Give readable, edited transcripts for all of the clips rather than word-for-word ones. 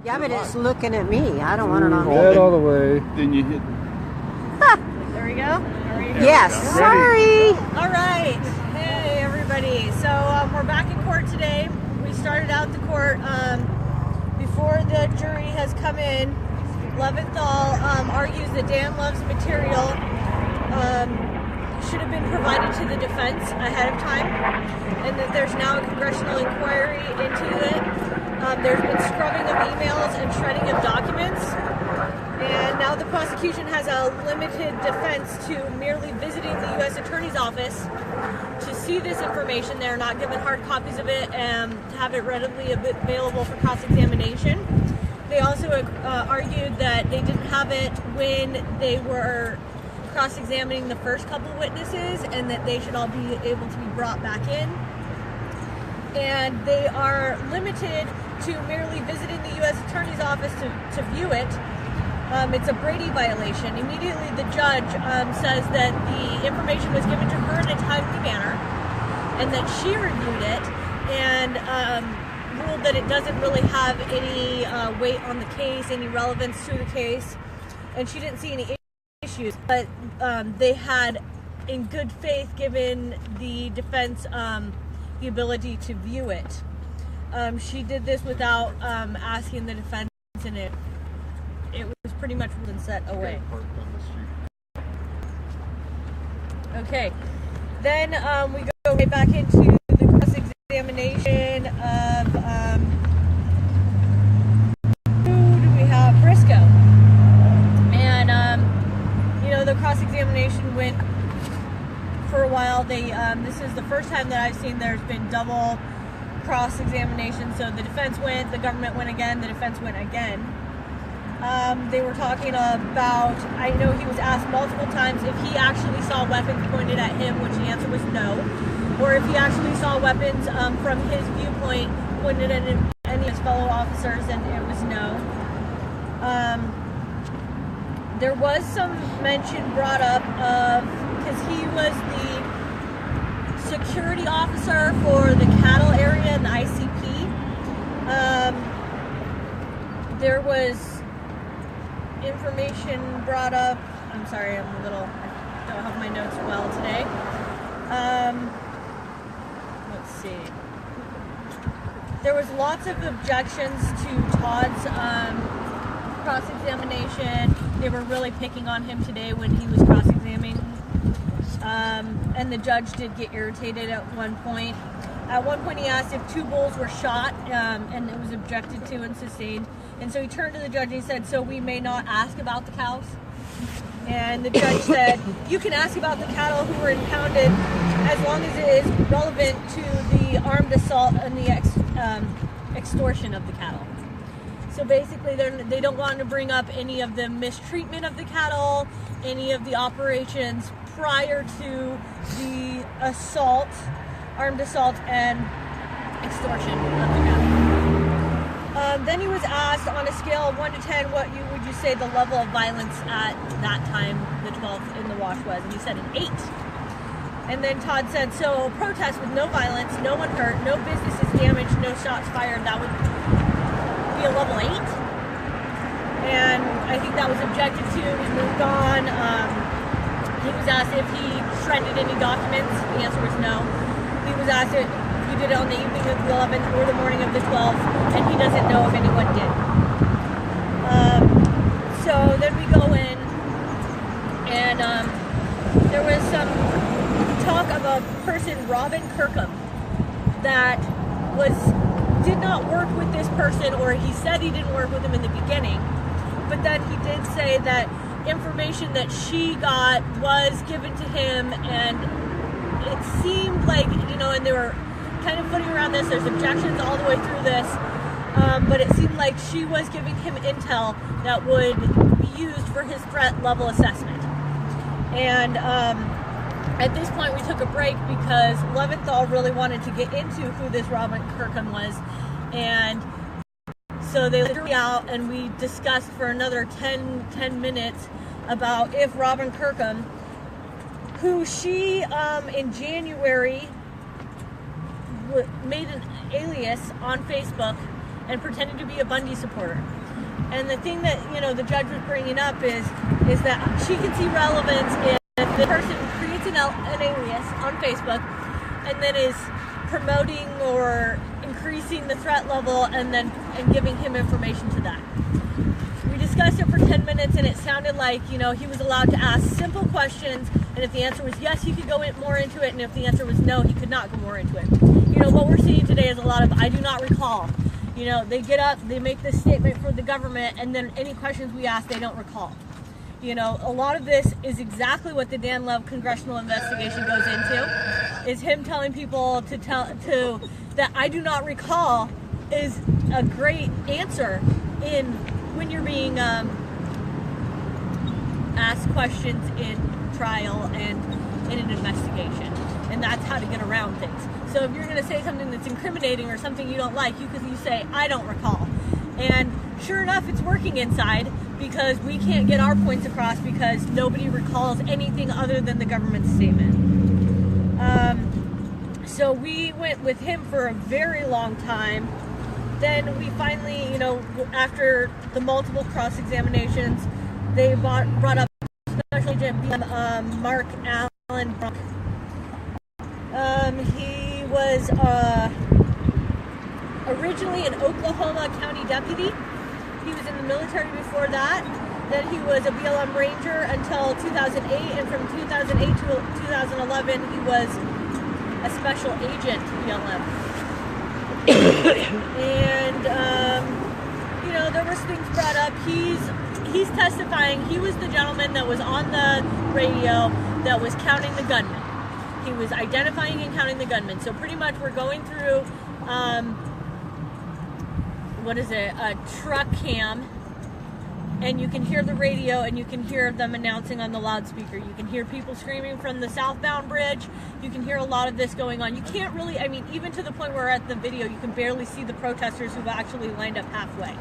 Yeah, but it's looking at me. I don't want it on me. Head all the way. Then you hit. There we go. Yes. Sorry. All right. Hey, everybody. So we're back in court today. We started out the court before the jury has come in. Leventhal argues that Dan Love's material should have been provided to the defense ahead of time, and that there's now a congressional inquiry into it. There's been scrubbing of emails and shredding of documents, and now the prosecution has a limited defense to merely visiting the U.S. Attorney's Office to see this information. They're not given hard copies of it and to have it readily available for cross-examination. They also argued that they didn't have it when they were cross-examining the first couple witnesses, and that they should all be able to be brought back in. And they are limited to merely visiting the U.S. Attorney's Office to view it. It's a Brady violation. Immediately the judge says that the information was given to her in a timely manner, and that she reviewed it and ruled that it doesn't really have any weight on the case, any relevance to the case, and she didn't see any issues. But they had, in good faith, given the defense the ability to view it. She did this without asking the defense, and it was pretty much ruled and set away. Okay, then we go right back into the cross-examination of who do we have? Briscoe. And the cross-examination went for a while. This is the first time that I've seen there's been double cross-examination. So the defense went, the government went again, the defense went again. They were talking about, I know he was asked multiple times if he actually saw weapons pointed at him, which the answer was no. Or if he actually saw weapons from his viewpoint pointed at any of his fellow officers, and it was no. There was some mention brought up of, because he was the security officer for the cattle area in the ICP. There was information brought up. I'm sorry, I don't have my notes well today. Let's see. There was lots of objections to Todd's cross-examination. They were really picking on him today when he was cross-examining. And the judge did get irritated at one point. At one point he asked if 2 bulls were shot, and it was objected to and sustained. And so he turned to the judge and he said, "So we may not ask about the cows?" And the judge said, "You can ask about the cattle who were impounded as long as it is relevant to the armed assault and the extortion of the cattle." So basically they don't want to bring up any of the mistreatment of the cattle, any of the operations prior to the assault, armed assault and extortion of the cattle. Then he was asked, on a scale of 1 to 10, what would you say the level of violence at that time, the 12th, in the wash was? And he said an 8. And then Todd said, so a protest with no violence, no one hurt, no businesses damaged, no shots fired, that would be a level 8. And I think that was objected to. He moved on. He was asked if he shredded any documents. The answer was no. He was asked if he did it on the evening of the 11th or the morning of the 12th, and he doesn't know if anyone did. So then we go in, and there was some talk of a person, Robin Kirkham, that did not work with this person, or he said he didn't work with him in the beginning, but then he did say that information that she got was given to him, and it seemed like, and they were kind of footing around this. There's objections all the way through this, but it seemed like she was giving him intel that would be used for his threat level assessment. And at this point we took a break because Leventhal really wanted to get into who this Robin Kirkham was, and so they threw me out and we discussed for another 10 minutes about if Robin Kirkham, who she in January made an alias on Facebook and pretending to be a Bundy supporter. And the thing that, you know, the judge was bringing up is that she can see relevance if the person creates an alias on Facebook and then is promoting or increasing the threat level and giving him information to that. We discussed it for 10 minutes and it sounded like, you know, he was allowed to ask simple questions, and if the answer was yes, he could go more into it, and if the answer was no, he could not go more into it. You know, what we're seeing today is a lot of I do not recall. You know, they get up, they make this statement for the government, and then any questions we ask, they don't recall. You know, a lot of this is exactly what the Dan Love congressional investigation goes into, is him telling people that I do not recall is a great answer when you're being asked questions in trial and in an investigation. And that's how to get around things. So if you're going to say something that's incriminating or something you don't like, you say, I don't recall. And sure enough, it's working inside, because we can't get our points across because nobody recalls anything other than the government statement. So we went with him for a very long time. Then we finally, you know, after the multiple cross-examinations, they brought up Special Agent Mark Allen Brunk. He was originally an Oklahoma County deputy. He was in the military before that. Then he was a BLM Ranger until 2008, and from 2008 to 2011, he was a special agent BLM. And you know, there was things brought up. He's testifying. He was the gentleman that was on the radio that was counting the gunmen. He was identifying and counting the gunmen. So pretty much we're going through, a truck cam, and you can hear the radio and you can hear them announcing on the loudspeaker. You can hear people screaming from the southbound bridge. You can hear a lot of this going on. You can't really, I mean, even to the point where at the video you can barely see the protesters who've actually lined up halfway.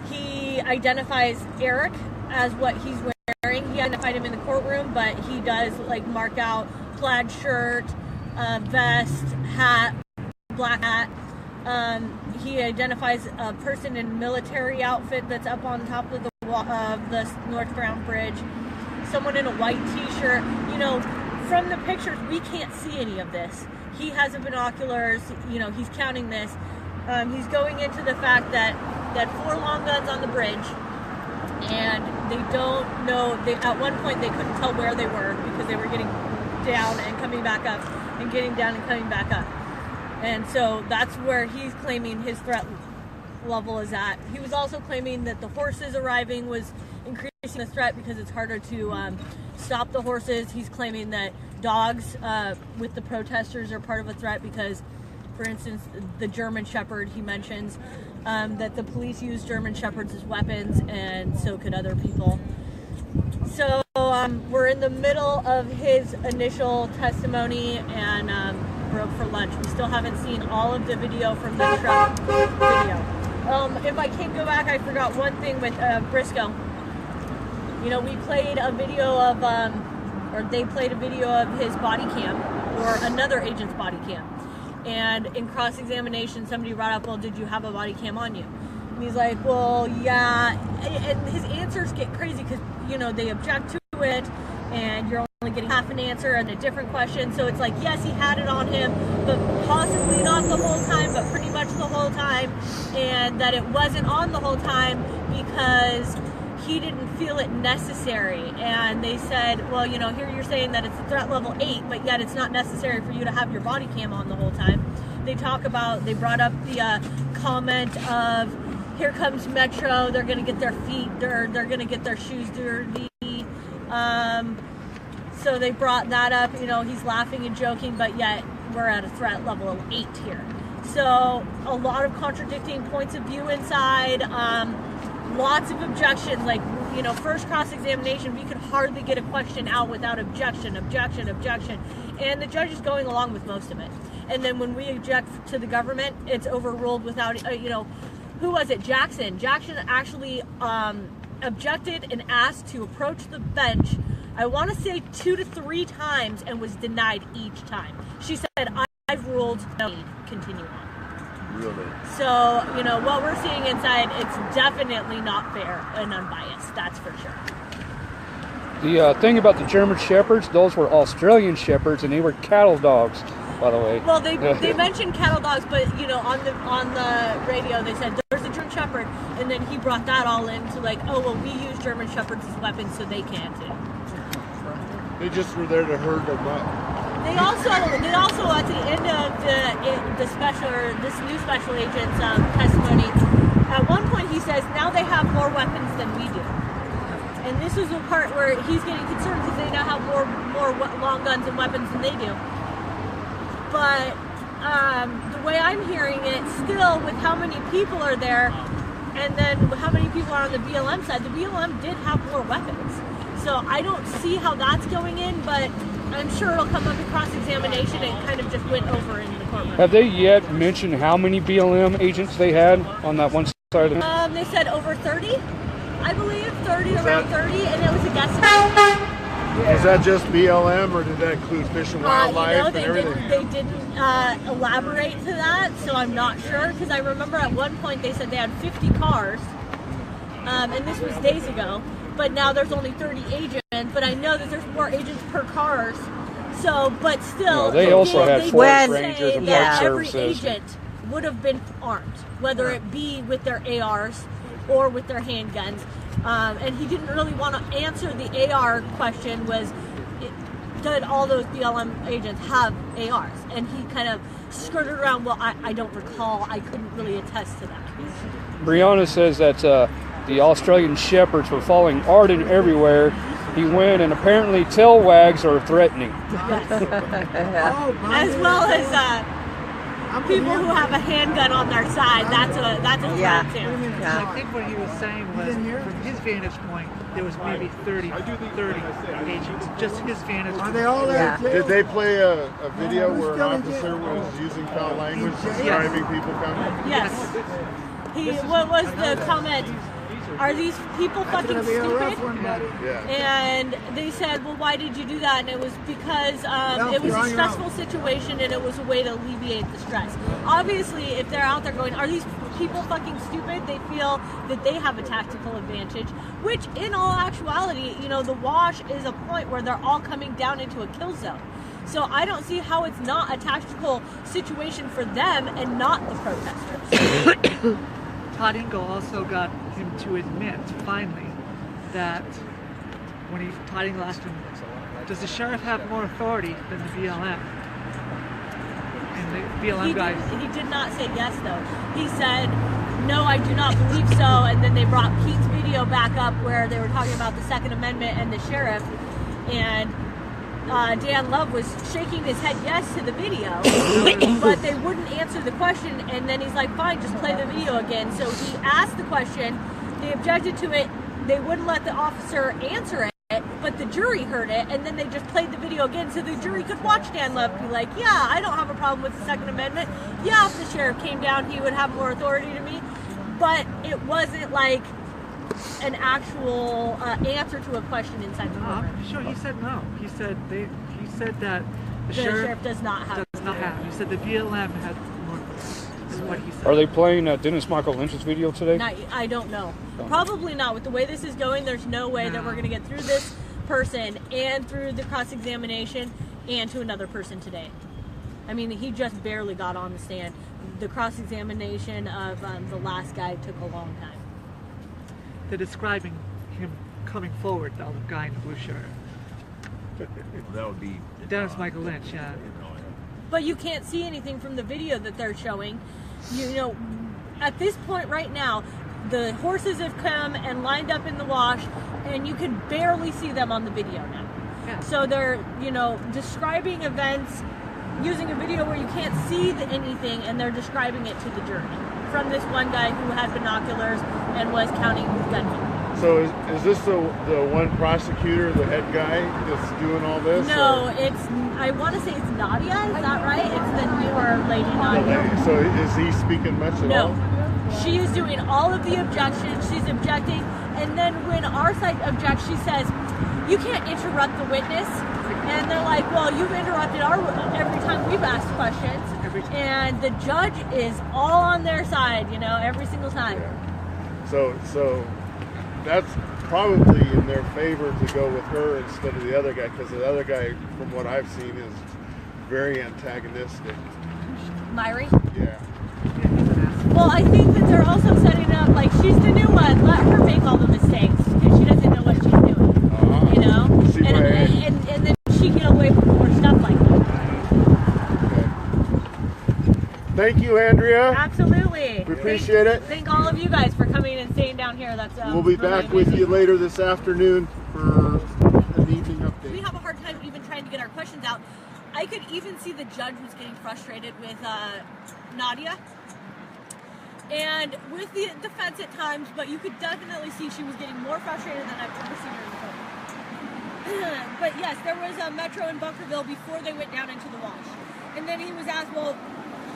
He identifies Eric as what he's wearing. He identified him in the courtroom, but he does like mark out plaid shirt, vest, hat, black hat. He identifies a person in military outfit that's up on top of the northbound bridge. Someone in a white t-shirt. You know, from the pictures, we can't see any of this. He has the binoculars. You know, he's counting this. He's going into the fact that 4 long guns on the bridge, and they don't know. At one point, they couldn't tell where they were because they were getting down and coming back up, and getting down and coming back up. And so that's where he's claiming his threat level is at. He was also claiming that the horses arriving was increasing the threat because it's harder to stop the horses. He's claiming that dogs with the protesters are part of a threat because, for instance, the German Shepherd, he mentions that the police use German Shepherds as weapons, and so could other people. So we're in the middle of his initial testimony, and broke for lunch. We still haven't seen all of the video from the truck video. If I can go back, I forgot one thing with Briscoe. You know, we played a video of, or they played a video of his body cam, or another agent's body cam. And in cross-examination, somebody brought up, well, did you have a body cam on you? And he's like, well, yeah. And his answers get crazy because, you know, they object to it, and you're only getting half an answer and a different question. So it's like, yes, he had it on him, but possibly not the whole time, but pretty much the whole time. And that it wasn't on the whole time because he didn't feel it necessary. And they said, well, you know, here you're saying that it's a threat level 8, but yet it's not necessary for you to have your body cam on the whole time. They brought up the comment of, here comes Metro, they're going to get their feet, they're going to get their shoes dirty. So they brought that up, you know, he's laughing and joking, but yet we're at a threat level of 8 here. So a lot of contradicting points of view inside, lots of objections, like, you know, first cross-examination, we could hardly get a question out without objection. And the judge is going along with most of it. And then when we object to the government, it's overruled without, you know, who was it? Jackson. Jackson actually objected and asked to approach the bench, I want to say 2 to 3 times, and was denied each time. She said, I've ruled, no, continue on. Really? So, you know, what we're seeing inside, it's definitely not fair and unbiased, that's for sure. The thing about the German Shepherds, those were Australian Shepherds, and they were cattle dogs, by the way. Well, they mentioned cattle dogs, but, you know, on the radio, they said there's a German Shepherd, and then he brought that all into like, oh, well, we use German Shepherds as weapons, so they can too. They just were there to herd them up. They also at the end of this new special agent's testimony, at one point he says now they have more weapons than we do, and this is the part where he's getting concerned because they now have more long guns and weapons than they do. But the way I'm hearing it, still with how many people are there, and then how many people are on the BLM side, the BLM did have more weapons. So I don't see how that's going in, but I'm sure it'll come up in cross-examination and kind of just went over in the courtroom. Have they yet mentioned how many BLM agents they had on that one side of it? They said over 30, I believe, around 30, and it was a guesstimate. Is that just BLM, or did that include Fish and Wildlife and everything? They didn't elaborate to that, so I'm not sure, because I remember at one point they said they had 50 cars, and this was days ago. But now there's only 30 agents, but I know that there's more agents per cars. So, but still, no, they also had forest rangers and park services. Every agent would have been armed, whether it be with their ARs or with their handguns. And he didn't really want to answer the AR question. Did all those BLM agents have ARs? And he kind of skirted around. Well, I don't recall. I couldn't really attest to that. Brianna says that. The Australian Shepherds were following Arden everywhere he went, and apparently tail wags are threatening. Yes. As well as people who have a handgun on their side. That's a threat too. Yeah. I think what he was saying was, from his vantage point, there was maybe 30 agents. Just his vantage point. Are they all there? Yeah. Did they play a video where an officer was using foul language describing people coming? Yes. What was the comment? Are these people fucking stupid? Yeah. And they said, well, why did you do that? And it was because it was a stressful situation and it was a way to alleviate the stress. Obviously, if they're out there going, are these people fucking stupid? They feel that they have a tactical advantage, which in all actuality, you know, the wash is a point where they're all coming down into a kill zone. So I don't see how it's not a tactical situation for them and not the protesters. Todd Engel also got him to admit, finally, that when Todd Engel asked him, does the sheriff have more authority than the BLM? And the BLM guys... He did not say yes, though. He said, no, I do not believe so. And then they brought Pete's video back up where they were talking about the Second Amendment and the sheriff. And Dan Love was shaking his head yes to the video, but they wouldn't answer the question, and then he's like, fine, just play the video again. So he asked the question, they objected to it, they wouldn't let the officer answer it, but the jury heard it, and then they just played the video again so the jury could watch Dan Love be like, yeah, I don't have a problem with the Second Amendment. Yeah, if the sheriff came down, he would have more authority to me, but it wasn't like an actual answer to a question inside the room. I'm sure he said no. He said that the sheriff does not have. He said the BLM had more. Is what he said. Are they playing Dennis Michael Lynch's video today? I don't know. Probably not. With the way this is going, there's no way that we're going to get through this person and through the cross-examination and to another person today. I mean, he just barely got on the stand. The cross-examination of the last guy took a long time. They're describing him coming forward, the other guy in the blue shirt. That would be Dennis Michael Lynch, yeah. But you can't see anything from the video that they're showing. You know, at this point right now, the horses have come and lined up in the wash, and you can barely see them on the video now. Yeah. So they're, you know, describing events using a video where you can't see anything, and they're describing it to the jury. From this one guy who had binoculars and was counting gunmen. So is this the one prosecutor, the head guy that's doing all this? No, I want to say it's Nadia, is that right? It's the newer lady, Nadia. So is he speaking much at all? No. She is doing all of the objections. She's objecting. And then when our side objects, she says, you can't interrupt the witness. And they're like, well, you've interrupted every time we've asked questions. And the judge is all on their side, you know, every single time. Yeah. So that's probably in their favor to go with her instead of the other guy, because the other guy, from what I've seen, is very antagonistic. Myri? Yeah. Well, I think that they're also setting up, like, she's the new one. Let her make all the mistakes because she doesn't know what she's doing. You know? And then she can get away with more stuff like that. Okay. Thank you, Andrea. Absolutely. We appreciate it. Thank all of you guys for coming and staying down here. That's we'll be really back with amazing. you later this afternoon for an evening update. We have a hard time even trying to get our questions out. I could even see the judge was getting frustrated with Nadia and with the defense at times, but you could definitely see she was getting more frustrated than I've ever seen her in court. But yes, there was a Metro in Bunkerville before they went down into the wash. And then he was asked, well,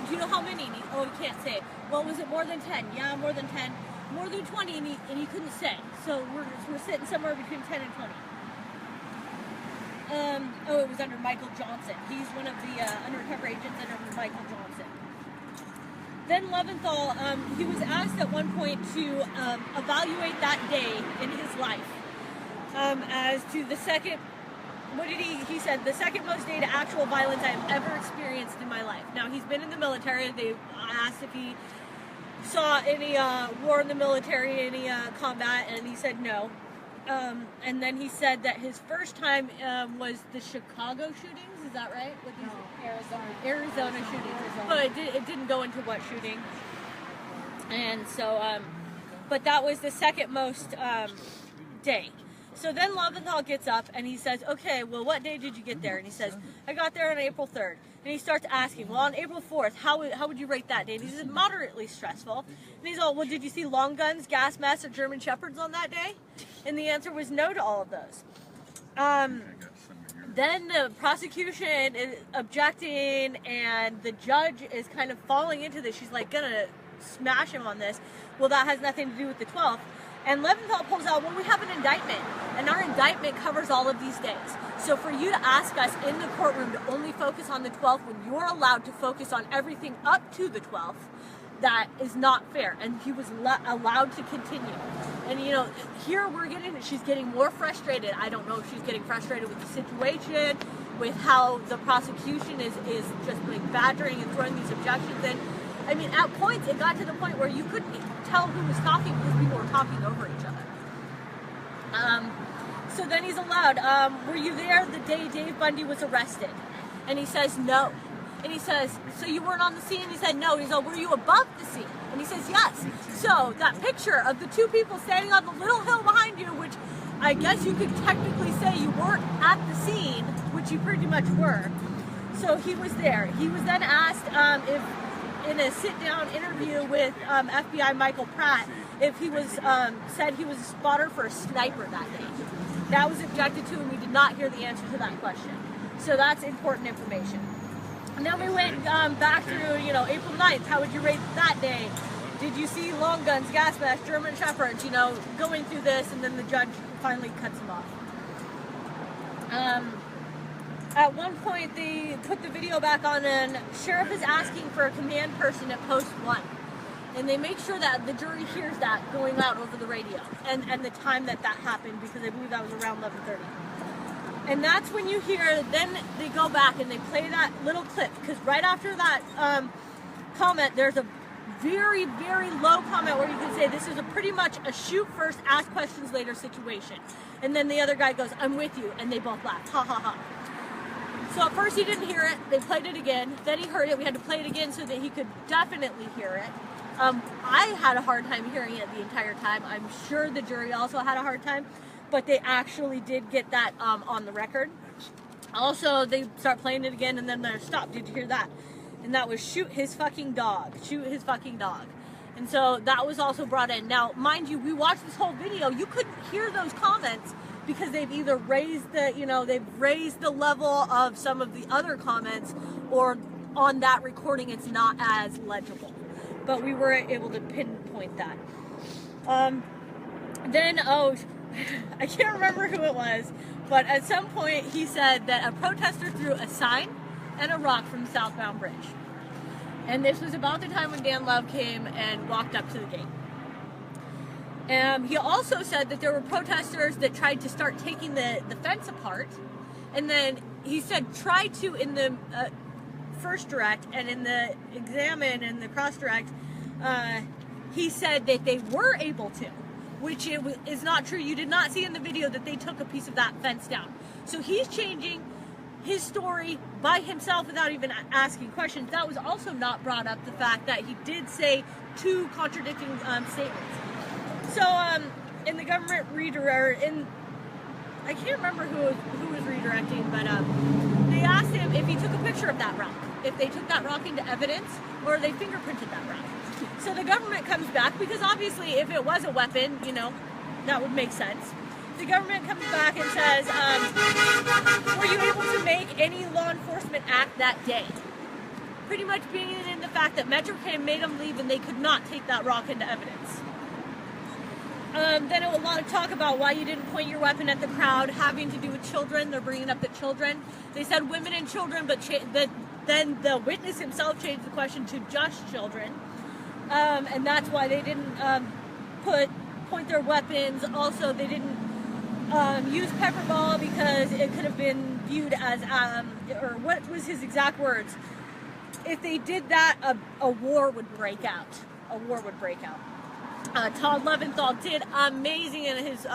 do you know how many? And he can't say. Well, was it more than 10? Yeah, more than 10. More than 20, and he couldn't say. So we're sitting somewhere between 10 and 20. It was under Michael Johnson. He's one of the undercover agents under Michael Johnson. Then Leventhal, he was asked at one point to evaluate that day in his life as to the second, what did he said, the second most day to actual violence I have ever experienced in my life. Now, he's been in the military. They asked if he saw any war in the military, any combat, and he said no. And then he said that his first time was the Chicago shootings. Is that right? With these Arizona shootings. But it didn't go into what shooting. And so, but that was the second most day. So then Leventhal gets up and he says, okay, well, what day did you get there? And he says, I got there on April 3rd. And he starts asking, well, on April 4th, how would you rate that day? And he says, moderately stressful. And he's all, well, did you see long guns, gas masks, or German shepherds on that day? And the answer was no to all of those. Then the prosecution is objecting, and the judge is kind of falling into this. She's like, gonna smash him on this. Well, that has nothing to do with the 12th. And Leventhal pulls out, well, we have an indictment, and our indictment covers all of these days. So for you to ask us in the courtroom to only focus on the 12th when you're allowed to focus on everything up to the 12th, that is not fair. And he was allowed to continue. And, you know, here we're getting, she's getting more frustrated. I don't know if she's getting frustrated with the situation, with how the prosecution is just like badgering and throwing these objections in. I mean, at points, it got to the point where you couldn't tell who was talking because people were talking over each other. So then he's allowed, were you there the day Dave Bundy was arrested? And he says, no. And he says, so you weren't on the scene? He said, no. And he's like, were you above the scene? And he says, yes. So that picture of the two people standing on the little hill behind you, which I guess you could technically say you weren't at the scene, which you pretty much were. So he was there. He was then asked if, in a sit-down interview with FBI Michael Pratt, if he was said he was a spotter for a sniper that day. That was objected to, and we did not hear the answer to that question. So that's important information. And then we went back through, you know, April 9th. How would you rate that day? Did you see long guns, gas masks, German shepherds? You know, going through this, and then the judge finally cuts him off. At one point, they put the video back on, and sheriff is asking for a command person at post 1. And they make sure that the jury hears that going out over the radio, and the time that happened, because I believe that was around 11:30. And that's when you hear, then they go back and they play that little clip, because right after that comment, there's a very, very low comment where you can say this is pretty much a shoot first, ask questions later situation. And then the other guy goes, I'm with you, and they both laugh, ha ha ha. So at first he didn't hear it, they played it again, then he heard it, we had to play it again so that he could definitely hear it. I had a hard time hearing it the entire time. I'm sure the jury also had a hard time, but they actually did get that on the record. Also, they start playing it again, and then they're stop. Did you hear that? And that was shoot his fucking dog. Shoot his fucking dog. And so that was also brought in. Now, mind you, we watched this whole video. You couldn't hear those comments because they've either raised the, you know, they've raised the level of some of the other comments, or on that recording it's not as legible. But we were able to pinpoint that. Then, I can't remember who it was, but at some point he said that a protester threw a sign and a rock from the southbound bridge. And this was about the time when Dan Love came and walked up to the gate. He also said that there were protesters that tried to start taking the fence apart. And then he said try to in the first direct, and in the examine and the cross direct, he said that they were able to, which is not true. You did not see in the video that they took a piece of that fence down. So he's changing his story by himself without even asking questions. That was also not brought up, the fact that he did say 2 contradicting statements. So in the government I can't remember who was redirecting, but they asked him if he took a picture of that rock, if they took that rock into evidence, or they fingerprinted that rock. So the government comes back, because obviously if it was a weapon, you know, that would make sense. The government comes back and says, were you able to make any law enforcement act that day? Pretty much being in the fact that Metro Cam made them leave and they could not take that rock into evidence. Then a lot of talk about why you didn't point your weapon at the crowd, having to do with children. They're bringing up the children. They said women and children, but then the witness himself changed the question to just children. And that's why they didn't point their weapons. Also, they didn't use pepper ball, because it could have been viewed as, or what was his exact words? If they did that, a war would break out. A war would break out. Todd Leventhal did amazing in his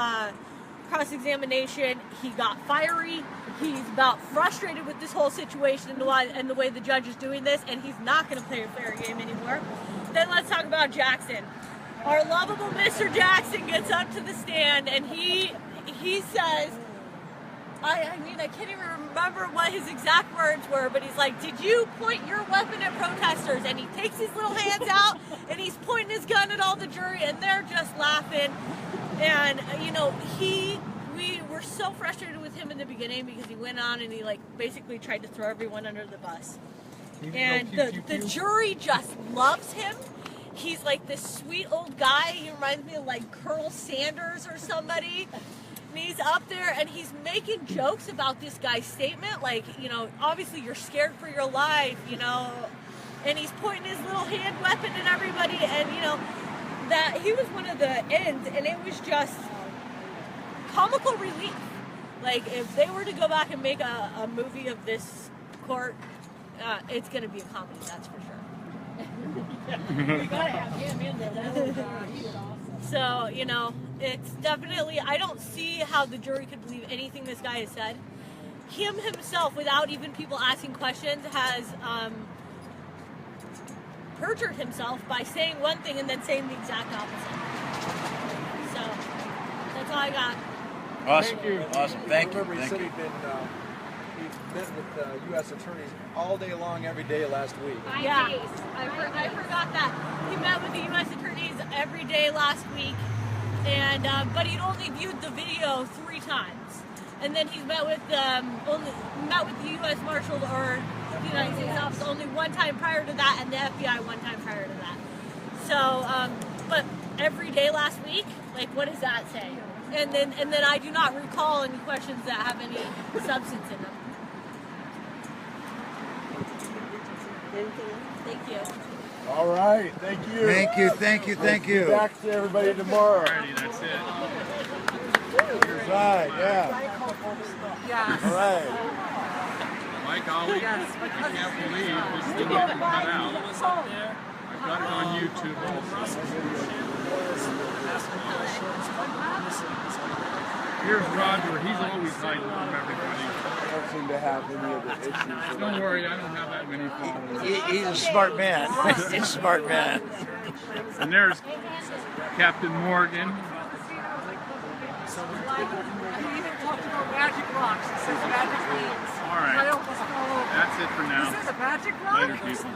cross-examination. He got fiery. He's about frustrated with this whole situation and the way the judge is doing this, and he's not going to play a fair game anymore. Then let's talk about Jackson. Our lovable Mr. Jackson gets up to the stand, and he says, I mean, I can't even remember what his exact words were, but he's like, did you point your weapon at protesters? And he takes his little hands out, and he's pointing his gun at all the jury, and they're just laughing. And, you know, we were so frustrated with him in the beginning, because he went on and he, like, basically tried to throw everyone under the bus. And the jury just loves him. He's like this sweet old guy. He reminds me of, like, Colonel Sanders or somebody. And he's up there and he's making jokes about this guy's statement, like, you know, obviously you're scared for your life, you know, and he's pointing his little hand weapon at everybody, and, you know, that he was one of the ends, and it was just comical relief. Like, if they were to go back and make a movie of this court, it's going to be a comedy, that's for sure. We gotta have him in there. He did awesome. So, you know, it's definitely, I don't see how the jury could believe anything this guy has said. Him himself, without even people asking questions, has perjured himself by saying one thing and then saying the exact opposite. So, that's all I got. Awesome. Thank you. Awesome. Thank you. Remember, he Thank said you. he'd met with U.S. attorneys all day long, every day last week. 5 Yeah, days. I forgot that. He met with the U.S. attorneys every day last week, and but he'd only viewed the video 3 times. And then he's met with the U.S. Marshals or the United States office only 1 time prior to that, and the FBI 1 time prior to that. So, but every day last week, like, what does that say? And then I do not recall any questions that have any substance in them. Thank you. All right, thank you. Thank you. Thank you. Thank We'll be you. back to everybody tomorrow. Alrighty, that's it. Right, yeah. Yes. All right. Like always, Yes. I can't believe this thing didn't come out. I've got it on YouTube also. Here's Roger. He's always hiding from everybody. I don't seem to have any of the issues. Don't worry, I don't have that many followers. He's a smart man. He's a smart man. And there's Captain Morgan. He even talked about magic rocks. He says magic beans. All right. I almost fell over. That's it for now. Is this a magic rock? Later, people.